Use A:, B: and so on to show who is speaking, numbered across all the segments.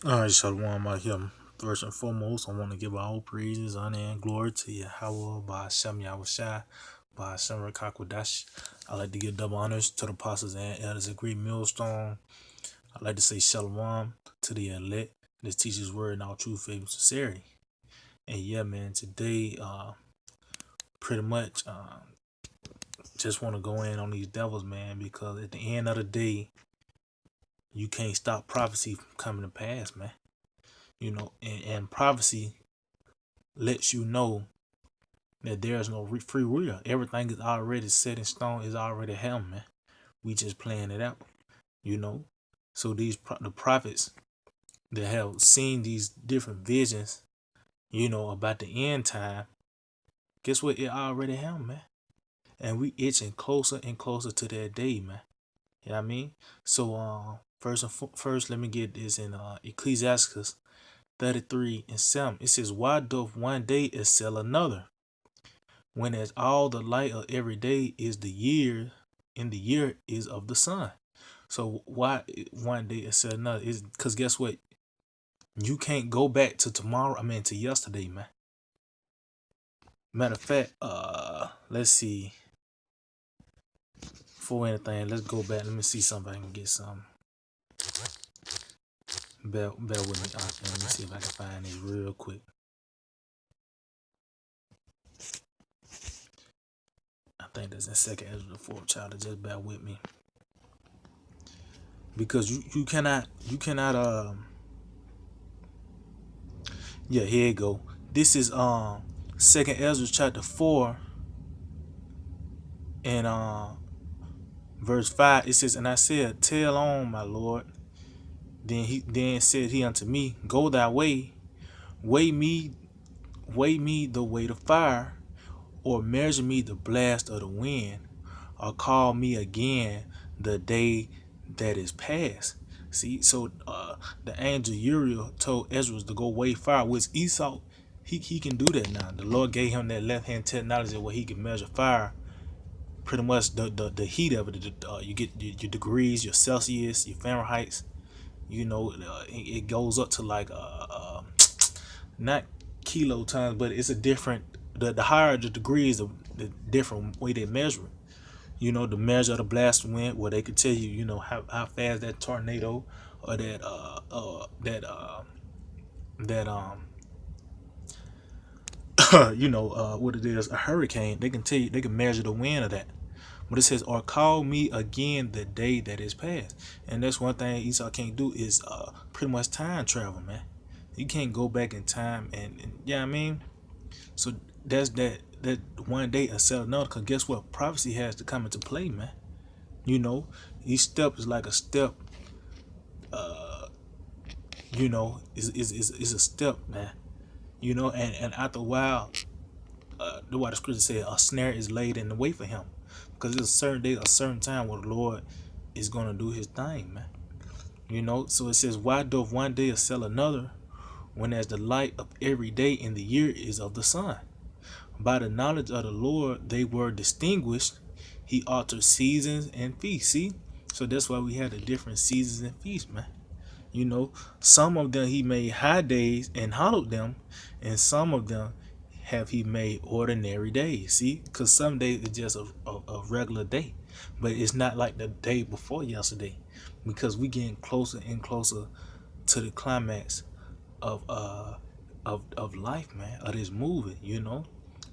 A: All right, Shalom out here. First and foremost, I want to give all praises, honor, and glory to Yahweh by Hashem Yahushai, by Hashem Rakakwadash. I like to give double honors to the apostles and elders of Great Millstone. I like to say Shalom to the elect that teaches word in all true faith and sincerity. And yeah, man, today, pretty much, just want to go in on these devils, man, because at the end of the day, you can't stop prophecy from coming to pass, man. And prophecy lets you know that there is no free will. Everything is already set in stone. Is already him, man. We just playing it out, you know. So the prophets that have seen these different visions, about the end time. Guess what? It already him, man. And we itching closer and closer to that day, man. You know what I mean? So first, let me get this in Ecclesiastes 33:7. It says, "Why doth one day excel another? When as all the light of every day is the year, in the year is of the sun." So why one day instead of another is because guess what? You can't go back to tomorrow. I mean to yesterday, man. Matter of fact, let's see. Before anything, let's go back. Let me see something. I can get some. Bear with me. Okay, let me see if I can find it real quick. I think that's in second Ezra the fourth chapter. Just bear with me. Because you cannot yeah, here you go. This is second Ezra chapter 4 and verse 5. It says, "And I said, Tell on, my Lord. Then said he unto me, Go thy way, weigh me, weigh me the weight of fire, or measure me the blast of the wind, or call me again the day that is past." See, so the angel Uriel told Ezra to go weigh fire, which Esau he can do that now. The Lord gave him that left hand technology where he can measure fire, pretty much the heat of it. You get your degrees, your Celsius, your Fahrenheit. It goes up to like not kilotons, but it's a different. The higher the degrees, the different way they measure it. The measure of the blast wind, where they could tell you, how fast that tornado or that what it is, a hurricane. They can tell you, they can measure the wind of that. But it says, "Or call me again the day that is past." And that's one thing Esau can't do is pretty much time travel, man. You can't go back in time and yeah, I mean. So that's that one day a sell another. Cause guess what? Prophecy has to come into play, man. You know, each step is like a step. Is a step, man. And after a while, the why the scripture said a snare is laid in the way for him, because there's a certain day, a certain time where the Lord is gonna do His thing, man. So it says, "Why doth one day excel another, when as the light of every day in the year is of the sun? By the knowledge of the Lord they were distinguished. He altered seasons and feasts." See, so that's why we have the different seasons and feasts, man. Some of them He made high days and hallowed them, and some of them have He made ordinary days. See, because some days it's just a regular day, but it's not like the day before yesterday, because we getting closer and closer to the climax of life, man, of this movie.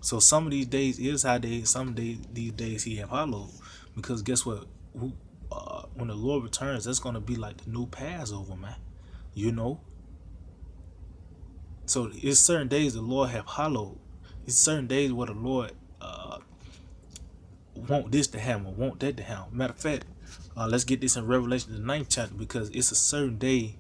A: So some of these days is high days, some days these days He have hallowed, because guess what? When the Lord returns, that's gonna be like the new Passover, man. You know, so it's certain days the Lord have hallowed. It's certain days where the Lord want this to happen, or want that to happen. Matter of fact, let's get this in Revelation the 9th chapter, because it's a certain day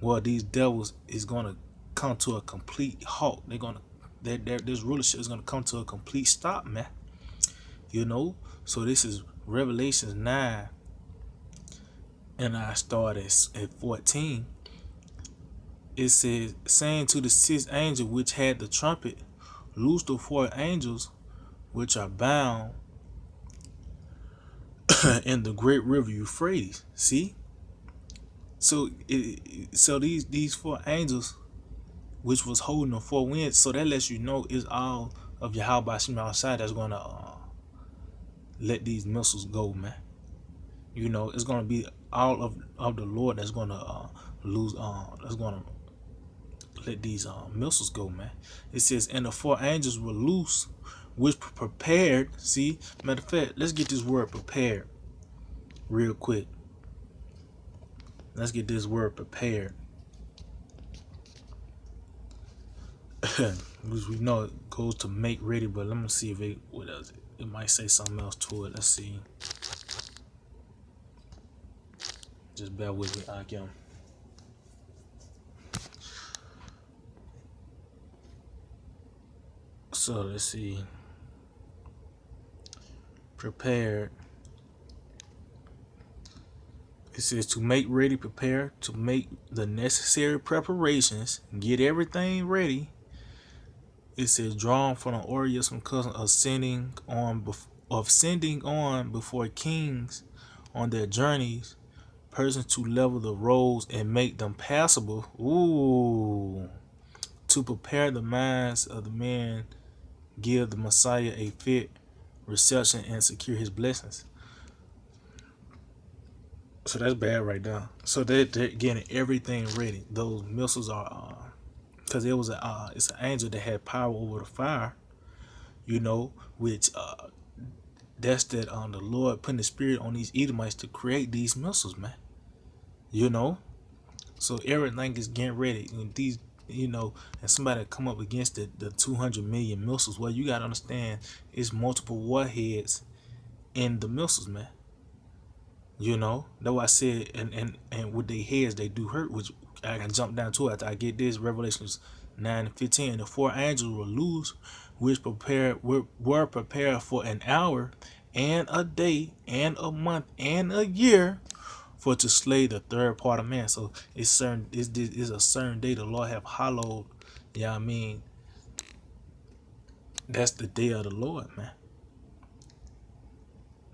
A: where these devils is gonna come to a complete halt. They're gonna this rulership is gonna come to a complete stop, man. So this is Revelation 9, and I start at 14. It says, "Saying to the sixth angel which had the trumpet, Loose the four angels which are bound in the great river Euphrates." See, So these four angels, which was holding the four winds, so that lets you know it's all of Yahweh Shema outside that's gonna let these missiles go, man. You know, it's gonna be all of the Lord that's gonna lose. That's gonna let these missiles go, man. It says, and the four angels were loose, which prepared. See, matter of fact, let's get this word prepared real quick. Let's get this word prepared. Which we know it goes to make ready, but let me see if it what else. It might say something else to it. Let's see. Just bear with me, Akim. So let's see. Prepared. It says to make ready, prepare, to make the necessary preparations, get everything ready. It says drawn from the Orioles from cousin sending on before kings on their journeys, persons to level the roads and make them passable. Ooh. To prepare the minds of the men, give the Messiah a fit reception and secure his blessings. So that's bad right now. So they're getting everything ready. Those missiles are, because it was it's an angel that had power over the fire, you know, which that's that the Lord putting the spirit on these Edomites to create these missiles, man. You know, so everything is getting ready, and these, you know, and somebody come up against the 200 million missiles. Well, you gotta understand, it's multiple warheads in the missiles, man. You know, that's why I said, and with their heads they do hurt, which I can jump down to after I get this. Revelations 9:15. The four angels were loose, which were prepared for an hour, and a day, and a month, and a year, for to slay the third part of man. So it's certain. This is a certain day the Lord have hallowed. Yeah, I mean, that's the day of the Lord, man.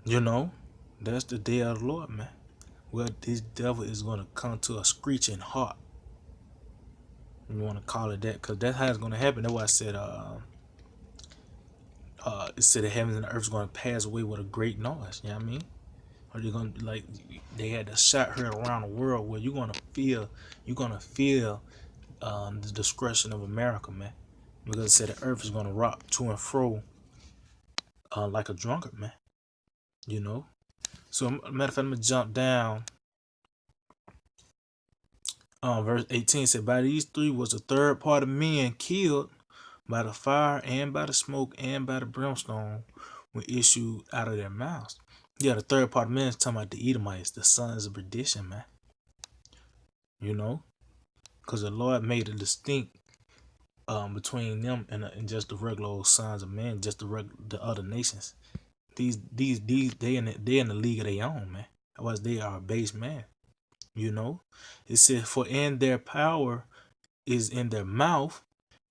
A: You know, that's the day of the Lord, man. Well, this devil is going to come to a screeching halt. You want to call it that, because that's how it's going to happen. That's why I said, it said the heavens and the earth is going to pass away with a great noise. You know what I mean? Or you're going to, like, they had the shot heard around the world where you're going to feel the discretion of America, man. Because it said the earth is going to rock to and fro like a drunkard, man. You know? So, matter of fact, I'm going to jump down. Verse 18 said, by these three was the third part of men killed by the fire and by the smoke and by the brimstone when issued out of their mouths. Yeah, the third part of men is talking about the Edomites, the sons of perdition, man. You know? Because the Lord made a distinct between them and just the regular old sons of men, just the other nations. These they in the league of their own, man. Otherwise they are a base man. You know? It says, for in their power is in their mouth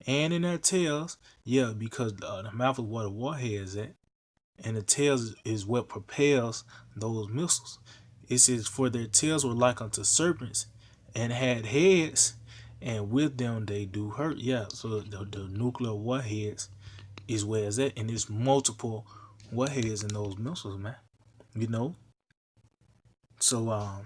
A: and in their tails. Yeah, because the mouth is where the warhead is at, and the tails is what propels those missiles. It says, for their tails were like unto serpents, and had heads, and with them they do hurt. Yeah, so the nuclear warheads is where it's at, and there's multiple warheads in those missiles, man. You know, so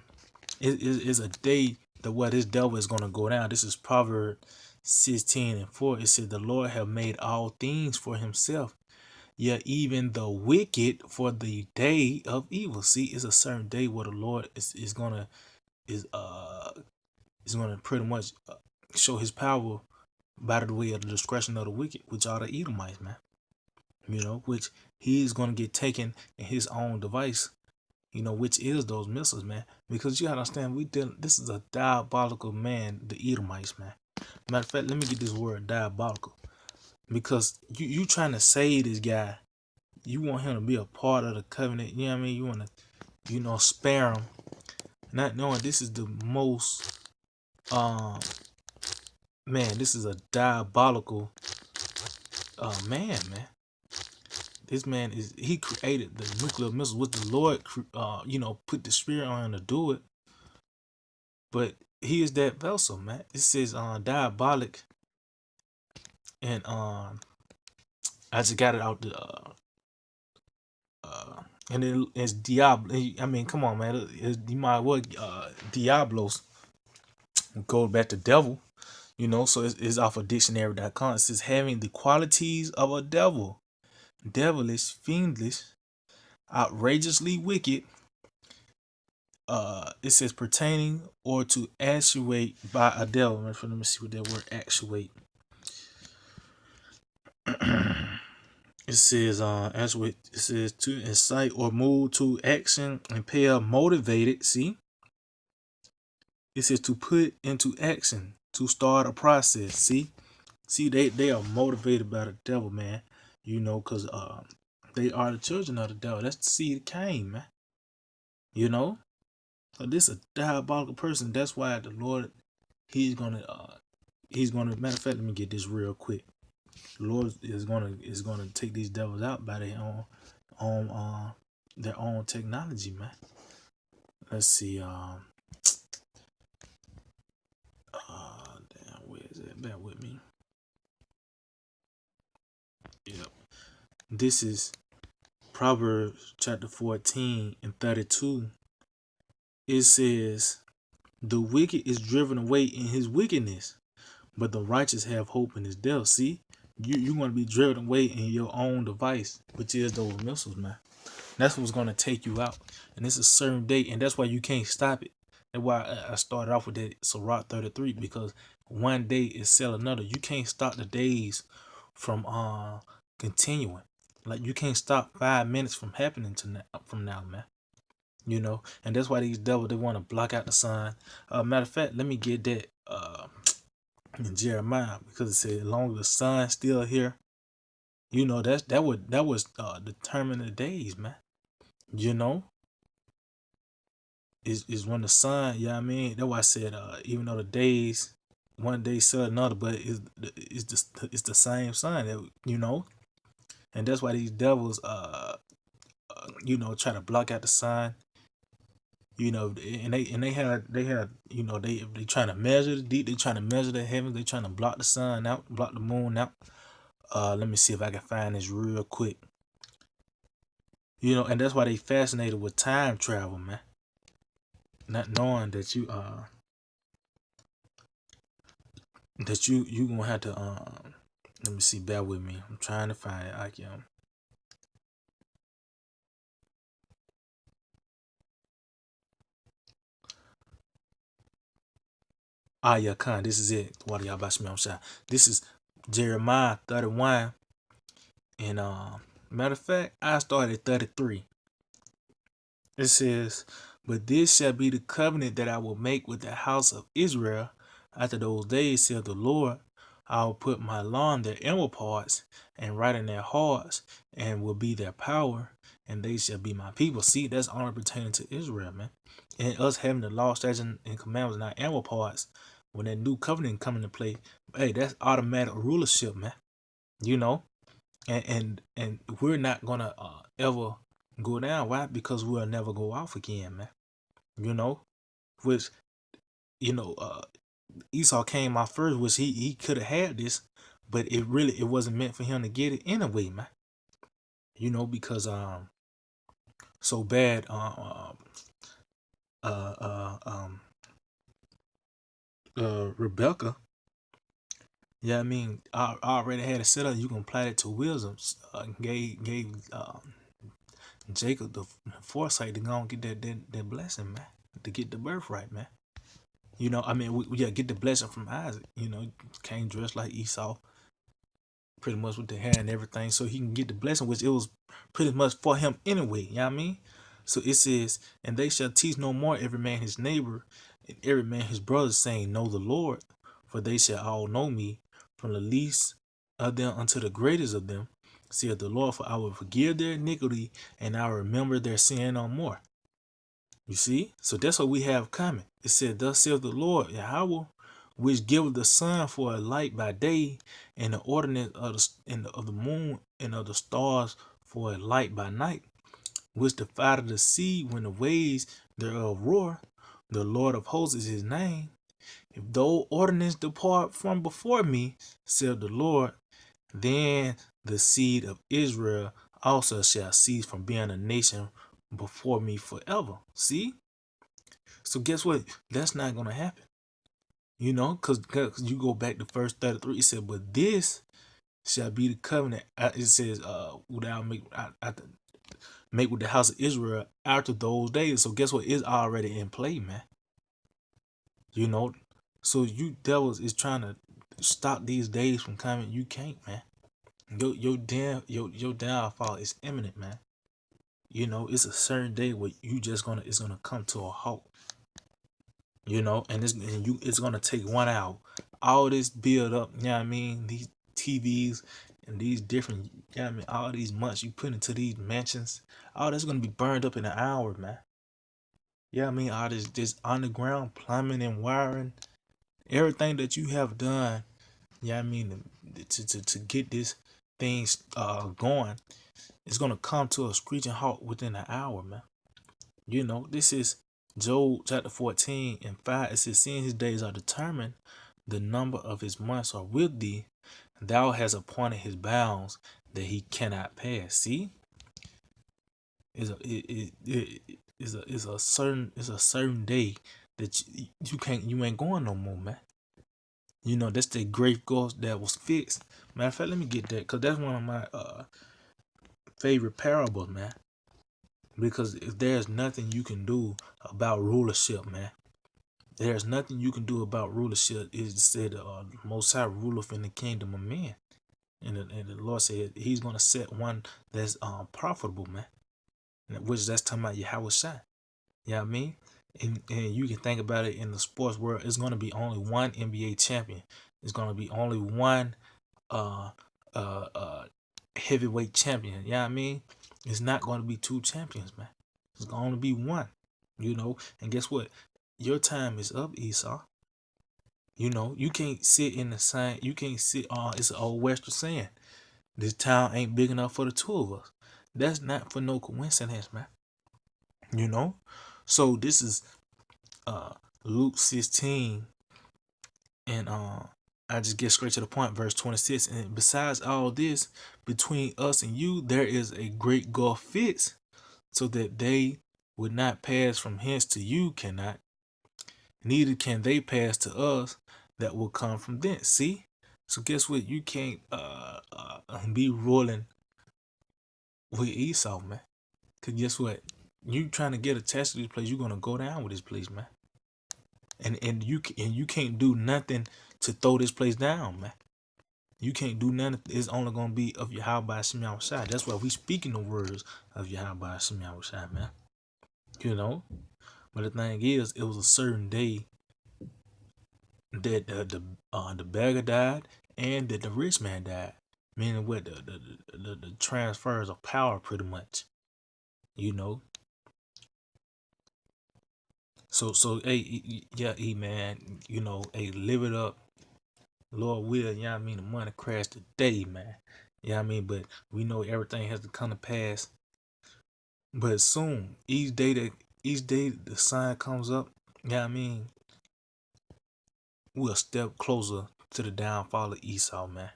A: it is a day that what this devil is gonna go down. This is Proverbs 16:4. It says, the Lord have made all things for himself, yet even the wicked for the day of evil. See, it's a certain day where the Lord is is gonna pretty much show his power by the way of the discretion of the wicked, which are the Edomites, man. You know, which he's gonna get taken in his own device, you know, which is those missiles, man. Because you gotta understand, this is a diabolical man, the Edomites, man. Matter of fact, let me get this word diabolical. Because you trying to save this guy. You want him to be a part of the covenant, you know what I mean? You want to, you know, spare him. Not knowing this is the most man, this is a diabolical man. This man he created the nuclear missiles with the Lord, you know, put the spirit on him to do it. But he is that vessel, man. It says diabolic, and I just got it out the and it's Diablo. I mean, come on, man. You might what Diablos go back to devil, so it's off of dictionary.com. It says having the qualities of a devil, devilish, fiendish, outrageously wicked. It says pertaining or to actuate by a devil. Let me see what that word actuate. It says actuate. It says to incite or move to action, impel, motivated. See, it says to put into action, to start a process. See, they are motivated by the devil, man. Cause they are the children of the devil. That's the seed of Cain, man. You know, so this is a diabolical person. That's why the Lord, he's gonna. Matter of fact, let me get this real quick. The Lord is gonna take these devils out by their own technology, man. Let's see. Damn, where is it? Bear with me. Yep. This is Proverbs chapter 14 and 32. It says, "The wicked is driven away in his wickedness, but the righteous have hope in his death." See, you're going to be driven away in your own device, which is those missiles, man. That's what's going to take you out. And it's a certain day, and that's why you can't stop it. That's why I started off with that Sirach 33, because one day is sell another. You can't stop the days from continuing. Like, you can't stop 5 minutes from happening from now, man. And that's why these devils, they want to block out the sun. Matter of fact, let me get that in Jeremiah, because it said, as long as the sun's still here, that was determine the days, man. You know, is when the sun, yeah, I mean, that's why I said, even though the days, one day sell another, but it's the same sun and that's why these devils, try to block out the sun. And they had they trying to measure the deep, they trying to measure the heavens, they trying to block the sun out, block the moon out. Let me see if I can find this real quick. And that's why they fascinated with time travel, man. Not knowing that you gonna have to let me see, bear with me. I'm trying to find it. I can. Yeah, Khan, this is it. What y'all about me on shot? This is Jeremiah 31. And matter of fact, I started at 33. It says, "But this shall be the covenant that I will make with the house of Israel after those days, saith the Lord. I will put my law in their inward parts and write in their hearts, and will be their power, and they shall be my people." See, that's only pertaining to Israel, man. And us having the law, statutes, and commandments in our inward parts, when that new covenant come into play, hey, that's automatic rulership, man. You know, and we're not gonna ever go down. Why? Because we'll never go off again, man. You know, which you know, Esau came out first, which he could have had this, but it wasn't meant for him to get it anyway, man. Because so bad uh, uh um Rebecca. Yeah, I mean, I already had it set up. You can apply it to wisdom. Gave Jacob the foresight to go and get that blessing, man, to get the birthright, man. I mean, yeah, get the blessing from Isaac. Came dressed like Esau, pretty much with the hair and everything, so he can get the blessing, which it was pretty much for him anyway. You know what I mean? So it says, "And they shall teach no more every man his neighbor, and every man his brother, saying, Know the Lord, for they shall all know me, from the least of them unto the greatest of them, saith the Lord, for I will forgive their iniquity, and I will remember their sin no more." You see? So that's what we have coming. It said, "Thus saith the Lord, Yahweh, which giveth the sun for a light by day, and the ordinance of the moon and of the stars for a light by night, which divideth the sea when the waves thereof roar, The Lord of hosts is his name. If those ordinances depart from before me, said the Lord, then the seed of Israel also shall cease from being a nation before me forever. See? So guess what? That's not gonna happen. You know, because you go back to verse 33, it said, but this shall be the covenant. It says, without make with the house of Israel after those days. So guess what? It's already in play, man. You know, so you devils is trying to stop these days from coming. You can't, man. Your downfall is imminent, man. You know, it's a certain day where it's gonna come to a halt. You know, and it's gonna take 1 hour. All this build up, you know what I mean? These TVs and these different, you know what I mean, all these months you put into these mansions, all that's gonna be burned up in an hour, man. Yeah, I mean, all this underground plumbing and wiring, everything that you have done, yeah, I mean, to get this things going, it's gonna come to a screeching halt within an hour, man. You know, this is Job chapter 14 and 5. It says, seeing his days are determined, the number of his months are with thee, thou hast appointed his bounds that he cannot pass. See, it's a certain day that you ain't going no more, man. You know, that's the great ghost that was fixed. Matter of fact, let me get that, because that's one of my favorite parables, man. Because if there's nothing you can do about rulership, man, there's nothing you can do about rulership. It said, Most High ruleth in the kingdom of men, and the Lord said He's gonna set one that's profitable, man. Which that's talking about Yahweh Shai. You know what I mean? And you can think about it in the sports world. It's gonna be only one NBA champion. It's gonna be only one uh heavyweight champion. You know what I mean? It's not gonna be two champions, man. It's gonna only be one. You know, and guess what? Your time is up, Esau. You know, you can't sit in the same. You can't sit. It's an old Western saying. This town ain't big enough for the two of us. That's not for no coincidence, man. You know, so this is uh Luke 16, and I just get straight to the point, verse 26. And besides all this, between us and you, there is a great gulf fixed, so that they would not pass from hence to you cannot, neither can they pass to us that will come from thence. See? So guess what? You can't be rolling with Esau, man. Cause guess what? You trying to get attached to this place, you're gonna go down with this place, man. And you can't do nothing to throw this place down, man. You can't do nothing. It's only gonna be of Yahweh Hashem Shai. That's why we speaking the words of Yahweh Hashem Shai, man. You know. But the thing is, it was a certain day that the beggar died and that the rich man died, meaning what the transfers of power, pretty much. You know. So hey, yeah, man. You know, hey, live it up. Lord will, you know what I mean, the money crash today, man. You know what I mean? But we know everything has to come to pass. But soon, each day the sign comes up, you know what I mean, we're a step closer to the downfall of Esau, man.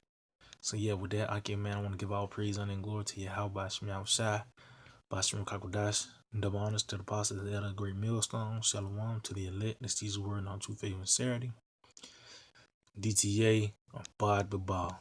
A: So yeah, with that, man, I want to give all praise, honor, and glory to you. How about Shem Shai, Bashim Kakodash, double honors to the apostles of the great millstone, Shalom to the elect, that's Jesus' word, and true faith and sincerity. DTA, Abad Babal.